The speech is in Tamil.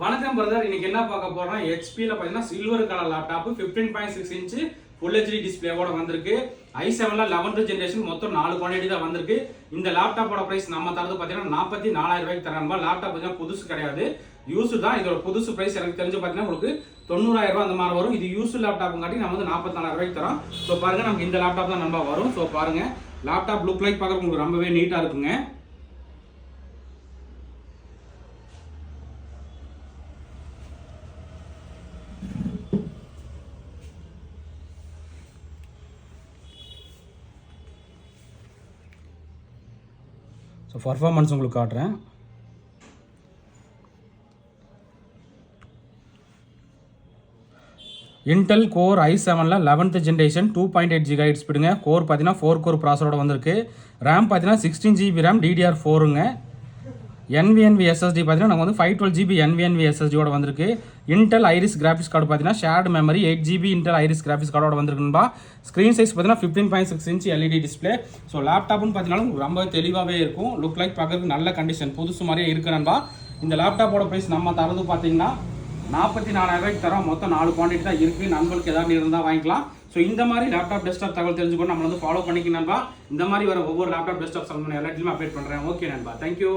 வணக்கம் பிரதர், இன்னைக்கு என்ன பார்க்க போறோம்னா ஹெச்பில பாத்தீங்கன்னா silver colour laptop 15.6 inch full HD டிஸ்பிளேவோட வந்திருக்கு. i7ல 11th ஜெனரேஷன், மொத்தம் 4 குவாண்டிட்டி தான் வந்திருக்கு. இந்த லேப்டாப்போட பிரைஸ் நம்ம தரது பாத்தீங்கன்னா 44,000 ரூபாய்க்கு தரேன்பா. லேப்டாப் பாத்தீங்கன்னா புதுசு கிடையாது, யூஸ் தான். இதோட புதுசு பிரைஸ் எனக்கு தெரிஞ்சு பாத்தீங்கன்னா உங்களுக்கு 90,000 ரூபாய் அந்த மாதிரி வரும். இது யூஸ் லேப்டாப்புங்காட்டி நம்ம வந்து 44,000 ரூபாய்க்கு தரோம். ஸோ பாருங்க, நமக்கு இந்த லேப்டாப் தான் நம்ம வரும். ஸோ பாருங்க, லேப்டாப் லுக் லைக் பார்க்க உங்களுக்கு ரொம்பவே நீட்டா இருக்குங்க. ஸோ பர்ஃபார்மன்ஸ் உங்களுக்கு காட்டுறேன். இன்டெல் கோர் i7ல 11th ஜென்ரேஷன் 2.8 GHz ஸ்பீடுங்க. கோர் பார்த்தீங்கன்னா 4 கோர் ப்ராசரோட வந்திருக்கு. ரேம் பார்த்தீங்கன்னா 16 GB ரேம் DDR4ங்க. NVMe SSD பார்த்தீங்கன்னா நம்ம வந்து 512 GB NVMe SSDயோட வந்திருக்கு. இன்டெல் ஐரிஸ் கிராஃபிக்ஸ் கார்டு பார்த்தீங்கன்னா shared memory 8 GB Intel Iris graphics கார்டோட வந்திருக்குன்பா. ஸ்க்ரீன் சைஸ் பார்த்தீங்கன்னா 15.6 இன்ச் LED டிஸ்பிளே. ஸோ லேப்டாப்னு பார்த்தீங்கன்னா ரொம்ப தெளிவாகவே இருக்கும். லுக் லைக் பார்க்கறதுக்கு நல்ல கண்டிஷன், புதுசு மாதிரியே இருக்குறன்பா. இந்த லேப்டாப்போட ப்ரைஸ் நம்ம தரது பார்த்தீங்கன்னா 44,000 ரூபாய்க்கு தரோம். மொத்தம் 4 குவான்டிட்டி தான் இருக்குது. நண்பர்களுக்கு ஏதாவது இருந்தால் வாங்கிக்கலாம். ஸோ இந்த மாதிரி லேப்டாப் டெஸ்க்டாப் தகவல் தெரிஞ்சுக்கணும், நம்ம வந்து ஃபாலோ பண்ணிக்கணும் நண்பா. இந்த மாதிரி வர ஒவ்வொரு லேப்டாப் டெஸ்க்டாப் சம்பந்தமான எல்லாத்தையுமே அப்டேட் பண்ணுறேன். ஓகே நண்பா, தேங்க்யூ.